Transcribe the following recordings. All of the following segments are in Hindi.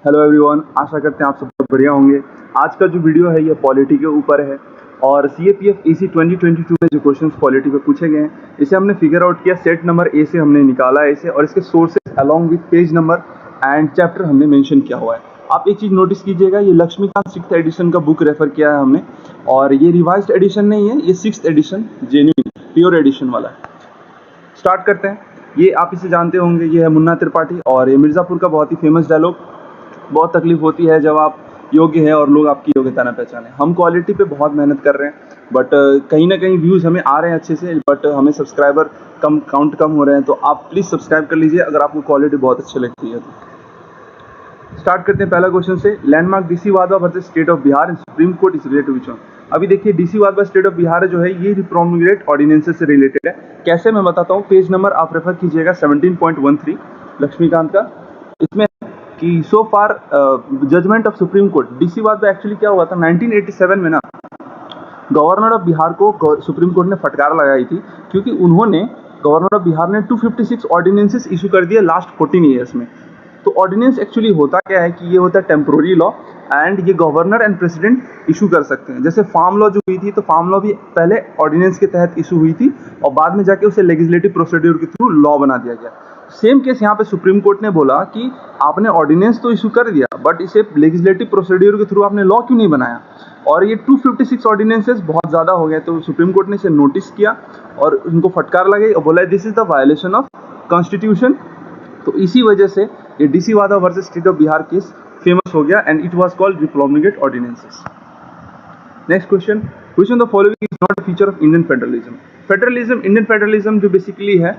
हेलो एवरीवन, आशा करते हैं आप सब बहुत बढ़िया होंगे। आज का जो वीडियो है ये पॉलिटी के ऊपर है और सीएपीएफ एसी 2022 में जो क्वेश्चंस पॉलिटी पे पूछे गए हैं इसे हमने फिगर आउट किया। सेट नंबर ए से हमने निकाला है इसे और इसके sources along with page number and chapter हमने मेंशन किया हुआ है। आप एक चीज़ नोटिस कीजिएगा, ये लक्ष्मीकांत 6th एडिशन का बुक रेफर किया है हमने और ये रिवाइज्ड एडिशन नहीं है, ये 6th addition genuine pure addition वाला है। स्टार्ट करते हैं। ये आप इसे जानते होंगे, ये है मुन्ना त्रिपाठी और ये मिर्ज़ापुर का बहुत ही फेमस डायलॉग। बहुत तकलीफ होती है जब आप योग्य है और लोग आपकी योग्यता ना पहचाने। हम क्वालिटी पे बहुत मेहनत कर रहे हैं बट कहीं ना कहीं व्यूज़ हमें आ रहे हैं अच्छे से, बट हमें सब्सक्राइबर काउंट कम हो रहे हैं। तो आप प्लीज़ सब्सक्राइब कर लीजिए अगर आपको क्वालिटी बहुत अच्छी लगती है तो। स्टार्ट करते हैं पहला क्वेश्चन से। Landmark DC Wadhwa versus state of Bihar in supreme court is related which one. अभी देखिए, डीसी वादा स्टेट ऑफ बिहार जो है ये प्रोमulgate ऑर्डिनेंसेस से रिलेटेड है। कैसे मैं बताता हूँ, पेज नंबर आप रेफर कीजिएगा 17.13 लक्ष्मीकांत का। इसमें कि so far judgment of supreme court, DC Wadhwa actually क्या हुआ था 1987 में ना, गवर्नर ऑफ बिहार को सुप्रीम कोर्ट ने फटकार लगाई थी क्योंकि उन्होंने, गवर्नर ऑफ बिहार ने 256 ऑर्डिनेंसेस इशू कर दिए लास्ट 14 ईयर्स में। तो ऑर्डिनेंस एक्चुअली होता क्या है कि ये होता है टेम्पोररी लॉ एंड ये गवर्नर एंड प्रेसिडेंट इशू कर सकते हैं। जैसे फार्म लॉ जो हुई थी, तो फार्म लॉ भी पहले ऑर्डिनेंस के तहत इशू हुई थी और बाद में जाके उसे लेजिस्लेटिव प्रोसीड्यूर के थ्रू लॉ बना दिया गया। सेम केस यहाँ पे सुप्रीम कोर्ट ने बोला कि आपने ऑर्डिनेंस तो इशू कर दिया बट इसे लेजिस्लेटिव प्रोसीड्यूर के थ्रू आपने लॉ क्यों नहीं बनाया। और ये 256 ऑर्डिनेंसेस बहुत ज़्यादा हो गए, तो सुप्रीम कोर्ट ने इसे नोटिस किया और उनको फटकार लगाई और बोला this is the violation of constitution. तो इसी वजह से ये DC Wadhwa versus state of Bihar case famous हो गया and it was called promulgate ordinances. Next question, which of the following is not a feature of Indian federalism. Federalism, Indian federalism जो बेसिकली है,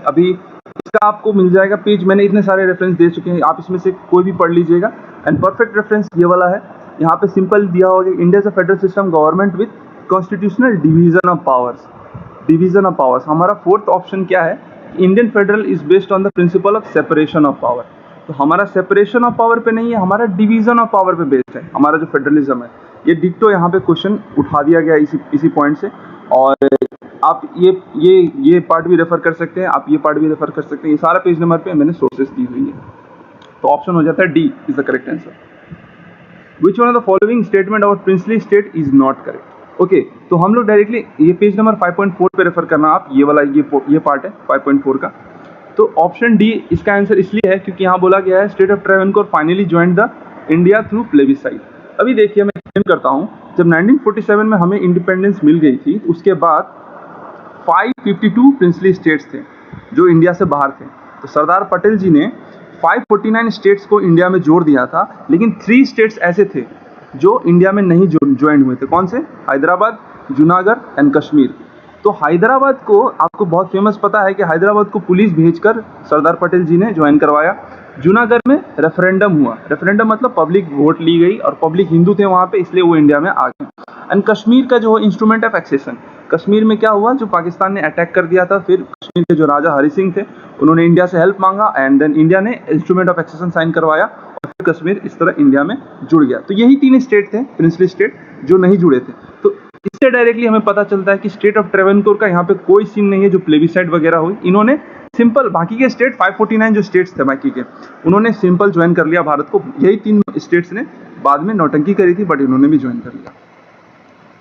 अभी इसका आपको मिल जाएगा पेज, मैंने इतने सारे रेफरेंस दे चुके हैं, आप इसमें से कोई भी पढ़ लीजिएगा एंड परफेक्ट रेफरेंस ये वाला है। यहाँ पे सिंपल दिया होगा, India is a federal system government with constitutional division of powers. Division of powers, हमारा फोर्थ ऑप्शन क्या है, Indian federal is based on the principle of separation of power. तो हमारा सेपरेशन ऑफ पावर पे नहीं है, हमारा डिवीजन ऑफ पावर पे बेस्ड है हमारा जो फेडरलिज्म है। ये डिक्टो यहाँ पे क्वेश्चन उठा दिया गया इसी पॉइंट से। और आप ये पार्ट भी रेफर कर सकते हैं, आप ये पार्ट भी रेफर कर सकते हैं, ये सारा पेज नंबर पे मैंने सोर्सेस दी हुई है। तो ऑप्शन हो जाता है D is the correct answer. Which one of the following statement about princely state is not correct. Okay, तो हम लोग डायरेक्टली ये पेज नंबर 5.4 पे रेफर करना, आप ये वाला ये पार्ट है 5.4 का। तो ऑप्शन डी इसका आंसर इसलिए है क्योंकि यहाँ बोला गया है state of Travancore finally join the India through plebiscite. अभी देखिए, मैं एक्सप्लेन करता हूँ, जब 1947 में हमें इंडिपेंडेंस मिल गई थी, उसके बाद 552 प्रिंसली स्टेट्स थे जो इंडिया से बाहर थे। तो सरदार पटेल जी ने 549 स्टेट्स को इंडिया में जोड़ दिया था, लेकिन 3 स्टेट्स ऐसे थे जो इंडिया में नहीं ज्वाइन हुए थे। कौन से? हैदराबाद, जूनागढ़ एंड कश्मीर। तो हैदराबाद को आपको बहुत फेमस पता है कि हैदराबाद को पुलिस भेजकर सरदार पटेल जी ने ज्वाइन करवाया। जूनागढ़ में रेफरेंडम हुआ, रेफरेंडम मतलब पब्लिक वोट ली गई और पब्लिक हिंदू थे वहाँ पे, इसलिए वो इंडिया में आ गए। एंड कश्मीर का जो इंस्ट्रूमेंट ऑफ एक्सेशन, कश्मीर में क्या हुआ, जो पाकिस्तान ने अटैक कर दिया था, फिर कश्मीर के जो राजा हरि सिंह थे उन्होंने इंडिया से हेल्प मांगा एंड देन इंडिया ने इंस्ट्रूमेंट ऑफ एक्सेशन साइन करवाया और फिर कश्मीर इस तरह इंडिया में जुड़ गया। तो यही 3 स्टेट थे प्रिंसली स्टेट जो नहीं जुड़े थे। तो इससे डायरेक्टली हमें पता चलता है कि स्टेट ऑफ ट्रेवनकोर का यहाँ पे कोई सीन नहीं है जो प्लेबिसाइड वगैरह हुई। इन्होंने सिंपल, बाकी के स्टेट 549 जो स्टेट्स थे बाकी के, उन्होंने सिंपल ज्वाइन कर लिया भारत को। यही 3 स्टेट्स ने बाद में नौटंकी करी थी बट इन्होंने भी ज्वाइन कर लिया।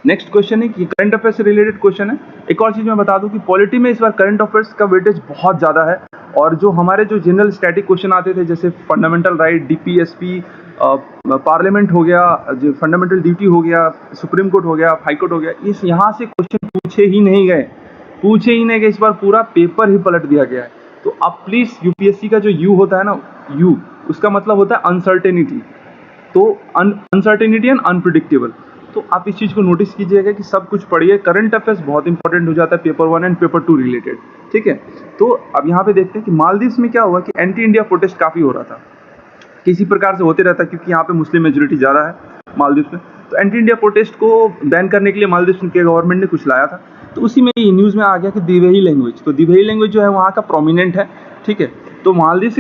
नेक्स्ट क्वेश्चन है कि करंट अफेयर्स से रिलेटेड क्वेश्चन है। एक और चीज मैं बता दूं कि पॉलिटी में इस बार करंट अफेयर्स का वेटेज बहुत ज्यादा है और जो हमारे जो जनरल स्टैटिक क्वेश्चन आते थे जैसे फंडामेंटल राइट, डीपीएसपी, पार्लियामेंट हो गया, जो फंडामेंटल ड्यूटी हो गया, सुप्रीम कोर्ट हो गया, हाई कोर्ट हो गया, इस यहाँ से क्वेश्चन पूछे ही नहीं गए। इस बार पूरा पेपर ही पलट दिया गया है। तो आप प्लीज, यूपीएससी का जो यू होता है ना, यू उसका मतलब होता है अनसर्टेनिटी। तो अनसर्टेनिटी एंड अनप्रिडिक्टेबल। तो आप इस चीज को नोटिस कीजिएगा कि सब कुछ पढ़िए। करंट अफेयर्स बहुत इंपॉर्टेंट हो जाता है पेपर 1 एंड पेपर 2 रिलेटेड, ठीक है। तो अब यहाँ पे देखते हैं कि मालदीव्स में क्या हुआ कि एंटी इंडिया प्रोटेस्ट काफी हो रहा था, किसी प्रकार से होते रहता है क्योंकि यहाँ पे मुस्लिम मेजोरिटी ज़्यादा है मालदीव्स में। तो एंटी इंडिया प्रोटेस्ट को बैन करने के लिए मालदीव्स के गवर्नमेंट ने कुछ लाया था। तो उसी में ये न्यूज़ में आ गया कि दिवेही लैंग्वेज, तो दिवेही लैंग्वेज जो है वहाँ का प्रोमिनेंट है, ठीक है। तो मालदीव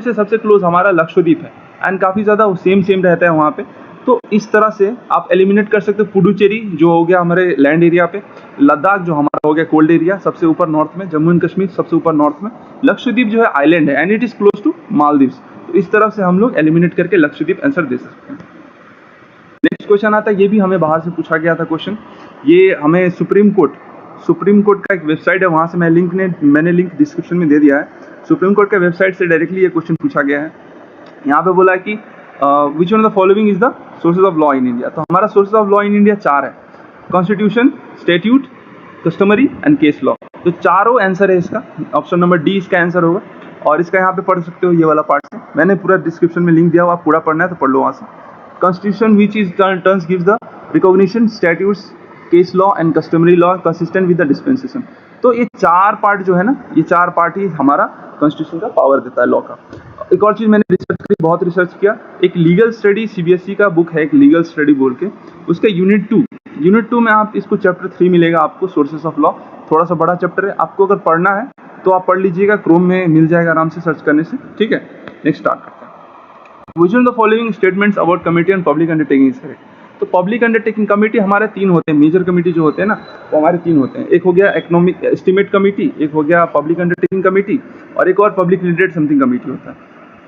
से सबसे क्लोज हमारा लक्षद्वीप है एंड काफ़ी ज़्यादा सेम रहता है वहाँ पे। तो इस तरह से आप एलिमिनेट कर सकते हो। पुडुचेरी जो हो गया हमारे लैंड एरिया पे, लद्दाख जो हमारा हो गया कोल्ड एरिया सबसे ऊपर नॉर्थ में, जम्मू एंड कश्मीर सबसे ऊपर नॉर्थ में, लक्षद्वीप जो है आइलैंड है and it is close to Maldives. तो इस तरफ से हम लोग एलिमिनेट करके लक्षद्वीप आंसर दे सकते हैं। नेक्स्ट क्वेश्चन आता है, ये भी हमें बाहर से पूछा गया था क्वेश्चन। ये हमें सुप्रीम कोर्ट का एक वेबसाइट है, वहाँ से मैंने लिंक डिस्क्रिप्शन में दे दिया है। सुप्रीम कोर्ट का वेबसाइट से डायरेक्टली ये क्वेश्चन पूछा गया है। यहाँ पे बोला है कि विच one of the following is the sources of law in India. तो हमारा sources of law in India 4 है, constitution, statute, customary and case law. तो चारों आंसर है इसका, ऑप्शन नंबर डी इसका आंसर होगा। और इसका यहाँ पे पढ़ सकते हो, ये वाला पार्ट से मैंने पूरा डिस्क्रिप्शन में लिंक दिया हुआ, आप पूरा पढ़ना है तो पढ़ लो वहाँ से। Constitution which is terms gives the recognition, statutes, case law and customary law consistent with the dispensation। तो ये 4 पार्ट जो है ना, ये 4 पार्ट ही हमारा कॉन्स्टिट्यूशन का पावर देता है लॉ का। एक और चीज़ मैंने रिसर्च करी, बहुत रिसर्च किया, एक लीगल स्टडी सीबीएसई का बुक है, एक लीगल स्टडी बोल के, उसका यूनिट 2 में आप इसको चैप्टर 3 मिलेगा आपको, सोर्सेस ऑफ लॉ। थोड़ा सा बड़ा चैप्टर है, आपको अगर पढ़ना है तो आप पढ़ लीजिएगा, क्रोम में मिल जाएगा आराम से सर्च करने से, ठीक है। नेक्स्ट स्टार्ट करते हैं। Which one of the following statements about committee and public undertaking is correct? तो पब्लिक अंडरटेकिंग कमेटी हमारे 3 होते हैं, मेजर कमेटी जो होते हैं ना, वो हमारे 3 होते हैं। एक हो गया इकोनॉमिक एस्टिमेट कमेटी, एक हो गया पब्लिक अंडरटेकिंग कमेटी, और एक और पब्लिक रिलेटेड समथिंग कमेटी होता है।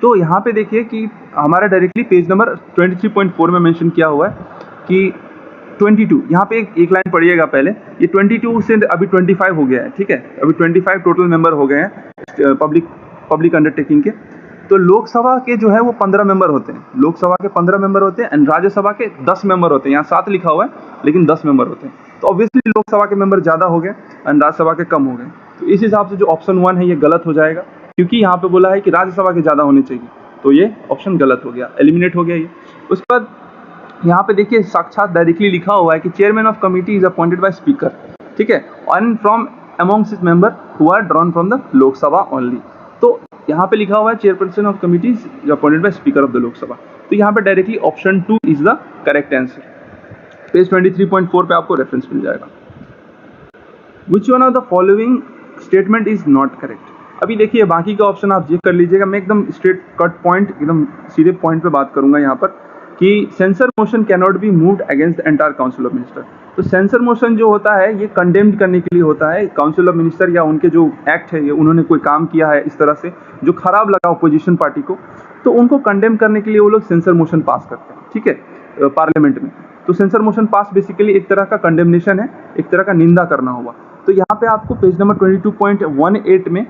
तो यहाँ पे देखिए कि हमारा डायरेक्टली पेज नंबर 23.4 में मेंशन किया हुआ है कि 22, यहाँ पे एक लाइन पढ़िएगा पहले, ये 22 से अभी 25 हो गया है, ठीक है। अभी 25 टोटल मेंबर हो गए हैं पब्लिक अंडरटेकिंग के। तो लोकसभा के जो है वो 15 मेंबर होते हैं, लोकसभा के 15 मेंबर होते हैं, एंड राज्यसभा के 10 मेंबर होते हैं। यहाँ 7 लिखा हुआ है लेकिन 10 मेंबर होते हैं। तो ऑब्वियसली लोकसभा के मेंबर ज़्यादा हो गए एंड राज्यसभा के कम हो गए। तो इस हिसाब से जो ऑप्शन 1 है ये गलत हो जाएगा, क्योंकि यहाँ पे बोला है कि राज्यसभा के ज़्यादा होने चाहिए, तो ये ऑप्शन गलत हो गया, एलिमिनेट हो गया ये। उसके बाद यहाँ पे देखिए साक्षात डायरेक्टली लिखा हुआ है कि chairman of committee is appointed by speaker, ठीक है, and from amongst his member who are drawn from the Lok Sabha only. तो यहाँ पे लिखा हुआ है chairperson of committee is appointed by speaker of the Lok Sabha. तो यहाँ पे directly option 2 is the correct answer. Page 23.4 पे आपको रेफरेंस मिल जाएगा। Which one of the following statement is not correct. अभी देखिए बाकी का ऑप्शन आप चेक कर लीजिएगा, मैं एकदम स्ट्रेट कट पॉइंट, एकदम सीधे पॉइंट पे बात करूंगा यहाँ पर कि censure motion can not be moved against the entire council of minister. तो सेंसर मोशन जो होता है ये कंडेम्ड करने के लिए होता है, काउंसिल ऑफ मिनिस्टर या उनके जो एक्ट है, ये उन्होंने कोई काम किया है इस तरह से जो खराब लगा अपोजिशन पार्टी को, तो उनको कंडेम करने के लिए वो लोग सेंसर मोशन पास करते हैं, ठीक है, पार्लियामेंट में। तो सेंसर मोशन पास बेसिकली एक तरह का कंडेमनेशन है, एक तरह का निंदा करना हुआ। तो यहाँ पे आपको पेज नंबर 22.18 में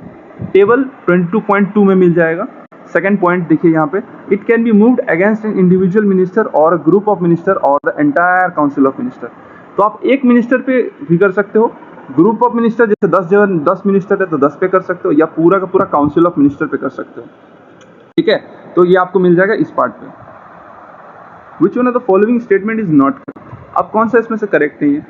टेबल 22.2 में मिल जाएगा। सेकेंड पॉइंट देखिए यहाँ पे, it can be moved against an individual minister और ग्रुप ऑफ मिनिस्टर और the entire council of minister. तो आप एक मिनिस्टर पे भी कर सकते हो, ग्रुप ऑफ मिनिस्टर जैसे 10 मिनिस्टर है तो 10 पे कर सकते हो, या पूरा का पूरा काउंसिल ऑफ मिनिस्टर पे कर सकते हो, ठीक है। तो ये आपको मिल जाएगा इस पार्ट पे। विच one of the following statement is not correct. अब कौन सा इसमें से करेक्ट नहीं है,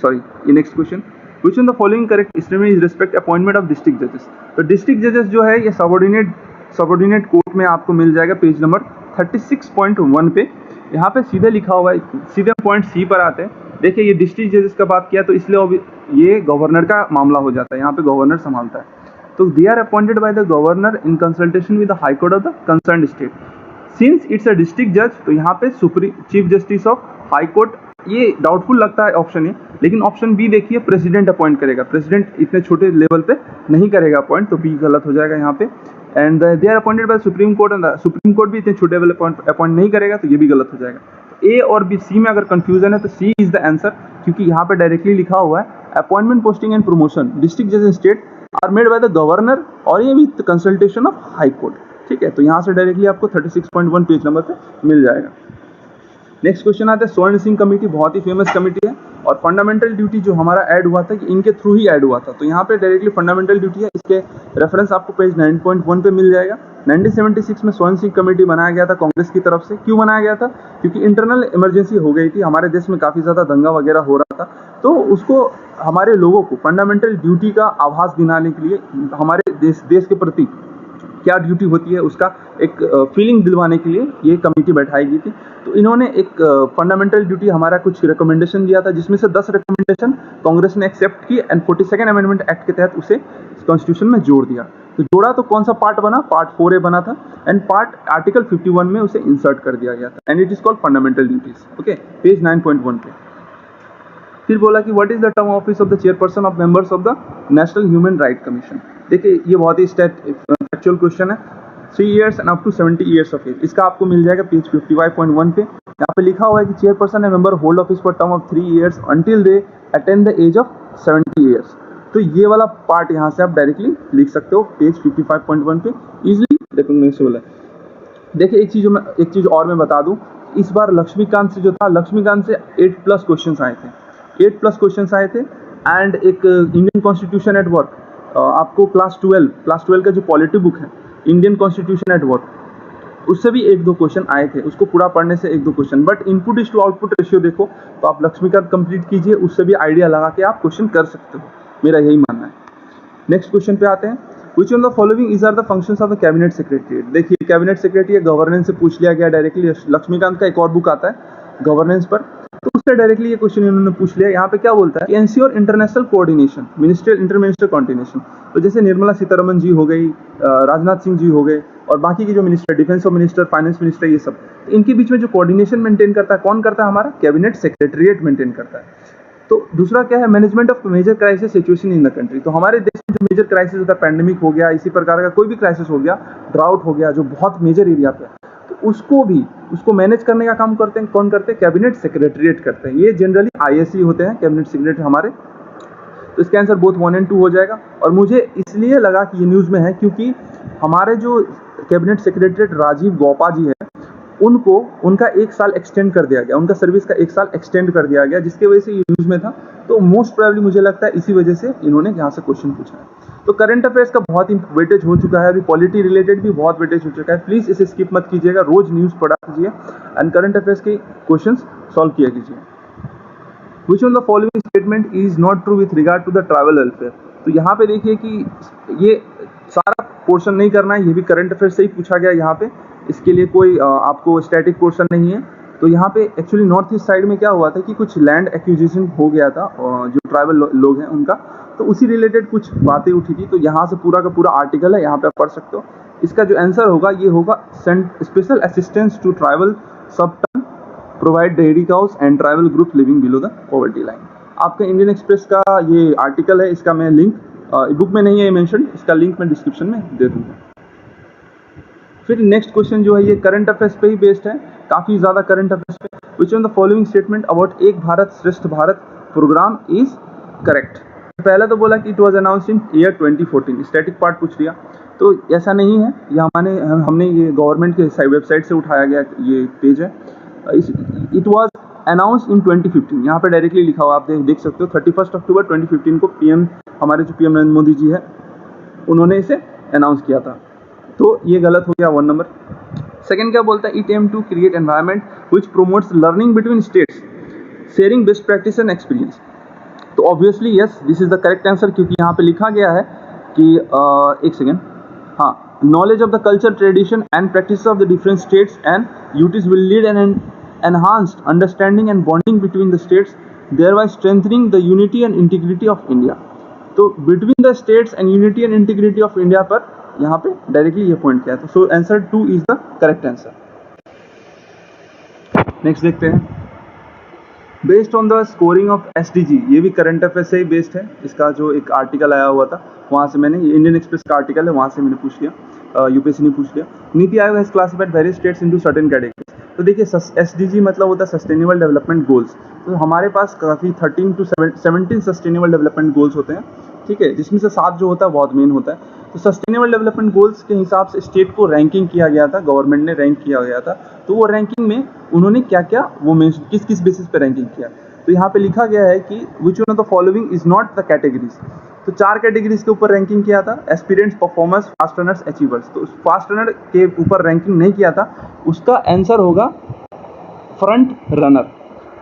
सॉरी, ये next question, which one the following correct statement is respect appointment of district जजेस। तो डिस्ट्रिक्ट जजेस जो है ये सबऑर्डिनेट कोर्ट में आपको मिल जाएगा पेज नंबर 36.1 पे। यहाँ पे सीधे लिखा हुआ है, सीधे पॉइंट सी पर आते हैं। देखिए ये डिस्ट्रिक्ट जजेस का बात किया तो इसलिए ये गवर्नर का मामला हो जाता है, यहाँ पे गवर्नर संभालता है। तो they are appointed by the governor in consultation with the high court of the concerned state. Since it's a district जज, तो यहाँ पे chief justice of high court, ये डाउटफुल लगता है ऑप्शन ए, लेकिन ऑप्शन बी देखिए प्रेसिडेंट अपॉइंट करेगा। प्रेसिडेंट इतने छोटे लेवल पे नहीं करेगा अपॉइंट, तो बी गलत हो जाएगा यहाँ पे। And they are appointed by supreme court, and supreme court भी इतने छोटे लेवल अपॉइंट नहीं करेगा, तो ये भी गलत हो जाएगा। ए और बी, सी में अगर कंफ्यूजन है तो सी इज द आंसर, क्योंकि यहाँ पे डायरेक्टली लिखा हुआ है appointment, posting and promotion district जज in state are made by the governor, और ये with consultation of high court, ठीक है। तो यहाँ से डायरेक्टली आपको 36.1 पेज नंबर पे मिल जाएगा। नेक्स्ट क्वेश्चन आता है स्वर्ण सिंह कमेटी, बहुत ही फेमस कमेटी है, और फंडामेंटल ड्यूटी जो हमारा ऐड हुआ था कि इनके थ्रू ही ऐड हुआ था, तो यहाँ पे डायरेक्टली फंडामेंटल ड्यूटी है, इसके रेफरेंस आपको पेज 9.1 पे मिल जाएगा। 1976 में स्वर्ण सिंह कमेटी बनाया गया था कांग्रेस की तरफ से। क्यों बनाया गया था? क्योंकि इंटरनल इमरजेंसी हो गई थी, हमारे देश में काफ़ी ज़्यादा दंगा वगैरह हो रहा था, तो उसको हमारे लोगों को फंडामेंटल ड्यूटी का आभास दिलाने के लिए, हमारे देश के प्रति क्या ड्यूटी होती है उसका एक फीलिंग दिलवाने के लिए ये कमेटी बैठाई गई थी। तो इन्होंने एक फंडामेंटल ड्यूटी हमारा कुछ रिकमेंडेशन दिया था, जिसमें से 10 रिकमेंडेशन कांग्रेस ने एक्सेप्ट की एंड 42nd अमेंडमेंट एक्ट के तहत उसे कॉन्स्टिट्यूशन में जोड़ दिया। तो जोड़ा तो कौन सा पार्ट बना? पार्ट 4A बना था, एंड पार्ट आर्टिकल 51 में उसे इंसर्ट कर दिया गया था, and it is called fundamental duties. Okay, page 9.1 पे फिर बोला कि what is the term office of the chairperson of members of the national human right commission. देखिए ये बहुत ही फैक्चुअल क्वेश्चन है। 3 years and up to 70 years of age। इसका आपको मिल जाएगा पेज 55.1 पे। यहाँ पे लिखा हुआ है कि चेयरपर्सन है member hold office for term of 3 years until they attain the age of 70 years। तो ये वाला पार्ट यहाँ से आप डायरेक्टली लिख सकते हो पेज 55.1 पे, इजिली रिकॉग्नाइजेबल है। देखिए एक चीज़ और मैं बता दूं, इस बार लक्ष्मीकांत से जो था, लक्ष्मीकांत से 8+ क्वेश्चंस आए थे, 8+ क्वेश्चंस आए थे। एंड एक इंडियन कॉन्स्टिट्यूशन एट वर्क, आपको क्लास 12 का जो पॉलिटी बुक है इंडियन कॉन्स्टिट्यूशन एट वर्क, उससे भी 1-2 क्वेश्चन आए थे, उसको पूरा पढ़ने से 1-2 question. But input is to output ratio देखो तो आप लक्ष्मीकांत कंप्लीट कीजिए, उससे भी आइडिया लगा के आप क्वेश्चन कर सकते हो, मेरा यही मानना है। नेक्स्ट क्वेश्चन पे आते हैं, which on the following is are the functions of the cabinet secretary. देखिए कैबिनेट सेक्रेटरी गवर्नेंस से पूछ लिया गया डायरेक्टली। लक्ष्मीकांत का एक और बुक आता है गवर्नेंस पर, तो उससे डायरेक्टली ये क्वेश्चन इन्होंने पूछ लिया। यहाँ पे क्या बोलता है, ensure international coordination, ministerial inter minister coordination. तो जैसे निर्मला सीतारमन जी हो गई, राजनाथ सिंह जी हो गए, और बाकी के जो minister, defence minister, finance minister, ये सब, इनके बीच में जो कोऑर्डिनेशन मेंटेन करता है कौन करता है, हमारा कैबिनेट सेक्रेटरीट मेंटेन करता है। तो दूसरा क्या है, management of major crisis situation in the country. तो हमारे देश में जो मेजर क्राइसिस होता है, पैंडेमिक हो गया, इसी प्रकार का कोई भी क्राइसिस हो गया, ड्राउट हो गया, जो बहुत मेजर एरिया पे, तो उसको मैनेज करने का काम करते हैं कौन करते हैं, कैबिनेट सेक्रेटरीट करते हैं। ये जनरली आईएससी होते हैं कैबिनेट सेक्रेटरी हमारे। तो इसका आंसर बोथ 1 और 2 हो जाएगा। और मुझे इसलिए लगा कि ये न्यूज़ में है क्योंकि हमारे जो कैबिनेट सेक्रेटरीट राजीव गौपा जी है, उनको उनका 1 साल एक्सटेंड कर दिया गया, उनका सर्विस का 1 साल एक्सटेंड कर दिया गया, जिसके वजह से ये न्यूज़ में था। तो मोस्ट प्रोबेबली मुझे लगता है इसी वजह से इन्होंने यहाँ से क्वेश्चन पूछा है। तो करंट अफेयर्स का बहुत ही वेटेज हो चुका है, अभी पॉलिटी रिलेटेड भी बहुत वेटेज हो चुका है। प्लीज़ इसे स्किप मत कीजिएगा, रोज न्यूज़ पढ़ा कीजिए एंड करंट अफेयर्स के क्वेश्चन सॉल्व किया कीजिए। Which on the following statement is not true with regard to the travel welfare. तो यहाँ पे देखिए कि ये सारा पोर्शन नहीं करना है, ये भी करंट अफेयर से ही पूछा गया यहाँ पे, इसके लिए कोई आपको स्टैटिक पोर्शन नहीं है। तो यहाँ पे एक्चुअली नॉर्थ ईस्ट साइड में क्या हुआ था कि कुछ लैंड एक्विजिशन हो गया था जो ट्राइबल लोग हैं उनका, तो उसी रिलेटेड कुछ बातें उठी थी। तो यहाँ से पूरा का पूरा आर्टिकल है, यहाँ पे आप पढ़ सकते हो। इसका जो आंसर होगा ये होगा, स्पेशल असिस्टेंस टू ट्राइबल सब टन provide dairy cows and tribal group living below the poverty line. आपका इंडियन एक्सप्रेस का ये आर्टिकल है, इसका मैं लिंक बुक में नहीं है मेंशन, इसका लिंक मैं डिस्क्रिप्शन में दे दूँगा। फिर नेक्स्ट क्वेश्चन जो है ये करंट अफेयर्स पे ही बेस्ड है, काफ़ी ज़्यादा करंट अफेयर्स पे। Which on the following statement about Ek Bharat श्रेष्ठ भारत प्रोग्राम इज करेक्ट। पहला तो बोला कि it was announced in year 2014, static part पूछ लिया, तो ऐसा नहीं है। ये हमने ये गवर्नमेंट के वेबसाइट से उठाया गया ये पेज है। इट वाज अनाउंस्ड इन 2015, यहाँ पे डायरेक्टली लिखा हुआ आप देख सकते हो। 31 अक्टूबर 2015 को हमारे जो पीएम नरेंद्र मोदी जी है उन्होंने इसे अनाउंस किया था। तो ये गलत हो गया 1 नंबर। सेकंड क्या बोलता है, it aim to create environment which promotes learning between states sharing best practice and experience. तो obviously yes, this is the correct answer, क्योंकि यहाँ पे लिखा गया है कि एक सेकेंड, हाँ, knowledge of the culture tradition and practice of the different states and UTs will lead an enhanced understanding and bonding between the states thereby strengthening the unity and integrity of India. तो between the states and unity and integrity of India पर यहाँ पे डायरेक्टली ये पॉइंट किया था। So answer 2 is the correct answer. Next देखते हैं, based on the scoring of SDG, ये भी करंट अफेयर से ही बेस्ड है। इसका जो एक आर्टिकल आया हुआ था वहाँ से मैंने, इंडियन एक्सप्रेस का आर्टिकल है, वहाँ से मैंने पूछ लिया, यूपीएससी ने पूछ लिया। NITI Aayog has classified various states into certain categories. तो देखिए एसडीजी मतलब होता है सस्टेनेबल डेवलपमेंट गोल्स। तो हमारे पास काफ़ी 13 to 17 सस्टेनेबल डेवलपमेंट गोल्स होते हैं, ठीक है, जिसमें से 7 जो होता है बहुत मेन होता है। तो सस्टेनेबल डेवलपमेंट गोल्स के हिसाब से स्टेट को रैंकिंग किया गया था, गवर्नमेंट ने रैंक किया गया था। तो वो रैंकिंग में उन्होंने क्या क्या वो किस किस बेसिस पे रैंकिंग किया। तो यहाँ पे लिखा गया है कि विच one of the following is not the categories. तो 4 कैटेगरीज के ऊपर रैंकिंग किया था, aspirants, performers, fast runners, achievers. तो फास्ट रनर के ऊपर रैंकिंग नहीं किया था, उसका आंसर होगा फ्रंट रनर।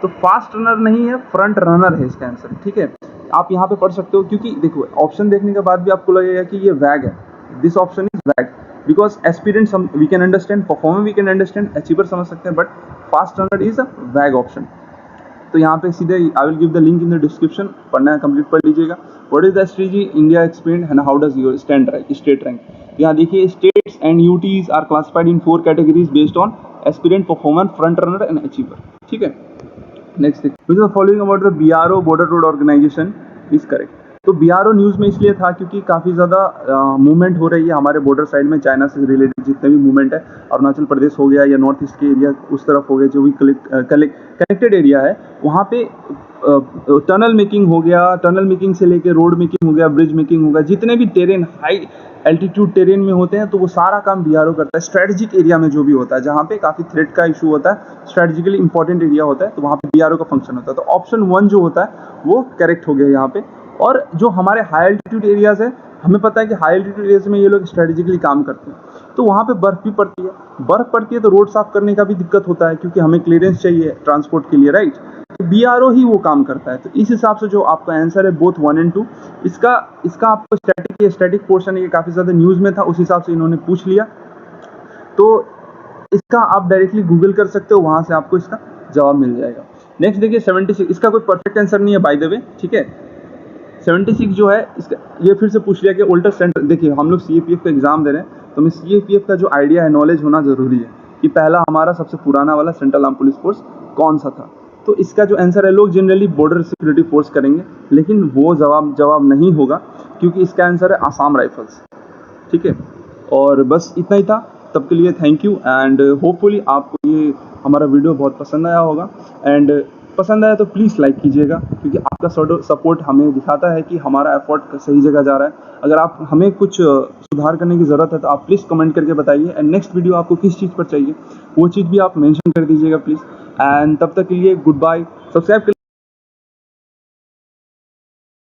तो फास्ट रनर नहीं है, फ्रंट रनर है इसका आंसर, ठीक है। आप यहाँ पे पढ़ सकते हो, क्योंकि देखो ऑप्शन देखने के बाद भी आपको लगेगा कि ये वैग है, this option is vague, because aspirant we can understand, performer we can understand, achiever समझ सकते हैं, but fast runner is a vague option. तो यहाँ पे सीधे I will give the link in the description, पढ़ना है कंप्लीट पढ़ लीजिएगा। What is the SDG India expand and how does your stand rank, state rank. यहाँ देखिए states and UTs are classified in 4 categories based on aspirant, performer, front runner and achiever, ठीक है। Next, which is the following about the BRO border road organisation is correct. तो बीआरओ न्यूज़ में इसलिए था क्योंकि काफ़ी ज़्यादा मूवमेंट हो रही है हमारे बॉर्डर साइड में, चाइना से रिलेटेड जितने भी मूवमेंट है, अरुणाचल प्रदेश हो गया या नॉर्थ ईस्ट के एरिया उस तरफ हो गया, जो भी कनेक्टेड एरिया है वहाँ पे टनल मेकिंग हो गया, टनल मेकिंग से लेके रोड मेकिंग हो गया, ब्रिज मेकिंग हो गया, जितने भी टेरेन हाई एल्टीट्यूड टेरेन में होते हैं तो वो सारा काम बीआरओ करता है। स्ट्रेटेजिक एरिया में जो भी होता है, जहाँ पे काफ़ी थ्रेट का इशू होता है, स्ट्रेटेजिकली इंपॉर्टेंट एरिया होता है, तो वहाँ पे बीआरओ का फंक्शन होता है। तो ऑप्शन 1 जो होता है वो करेक्ट हो गया यहाँ पे। और जो हमारे हाई एल्टीट्यूड एरियाज़ है, हमें पता है कि हाई एल्टीट्यूड एरियाज में ये लोग स्ट्रेटेजिकली काम करते हैं, तो वहाँ पे बर्फ़ भी पड़ती है। बर्फ़ पड़ती है तो रोड साफ़ करने का भी दिक्कत होता है, क्योंकि हमें क्लियरेंस चाहिए ट्रांसपोर्ट के लिए, राइट। तो बीआरओ ही वो काम करता है। तो इस हिसाब से जो आपका आंसर है बोथ 1 और 2, इसका आपको स्टैटिक पोर्शन ये काफ़ी ज़्यादा न्यूज़ में था, उस हिसाब से इन्होंने पूछ लिया। तो इसका आप डायरेक्टली गूगल कर सकते हो, वहाँ से आपको इसका जवाब मिल जाएगा। नेक्स्ट देखिए 76, इसका कोई परफेक्ट आंसर नहीं है बाय द वे, ठीक है। 76 जो है इसका, ये फिर से पूछ लिया कि ओल्डर सेंटर, देखिए हम लोग सीएपीएफ का एग्जाम दे रहे हैं, तो हमें सीएपीएफ का जो आइडिया है, नॉलेज होना जरूरी है कि पहला हमारा सबसे पुराना वाला सेंट्रल आर्म पुलिस फोर्स कौन सा था। तो इसका जो आंसर है, लोग जनरली बॉर्डर सिक्योरिटी फोर्स करेंगे, लेकिन वो जवाब नहीं होगा, क्योंकि इसका आंसर है आसाम राइफल्स, ठीक है। और बस इतना ही था, तब के लिए थैंक यू, एंड होपफुली आपको ये हमारा वीडियो बहुत पसंद आया होगा। एंड पसंद आया तो प्लीज़ लाइक कीजिएगा, क्योंकि आपका सपोर्ट हमें दिखाता है कि हमारा एफर्ट सही जगह जा रहा है। अगर आप हमें कुछ सुधार करने की ज़रूरत है तो आप प्लीज़ कमेंट करके बताइए, एंड नेक्स्ट वीडियो आपको किस चीज़ पर चाहिए वो चीज़ भी आप मेंशन कर दीजिएगा प्लीज़। एंड तब तक के लिए गुड बाय। सब्सक्राइब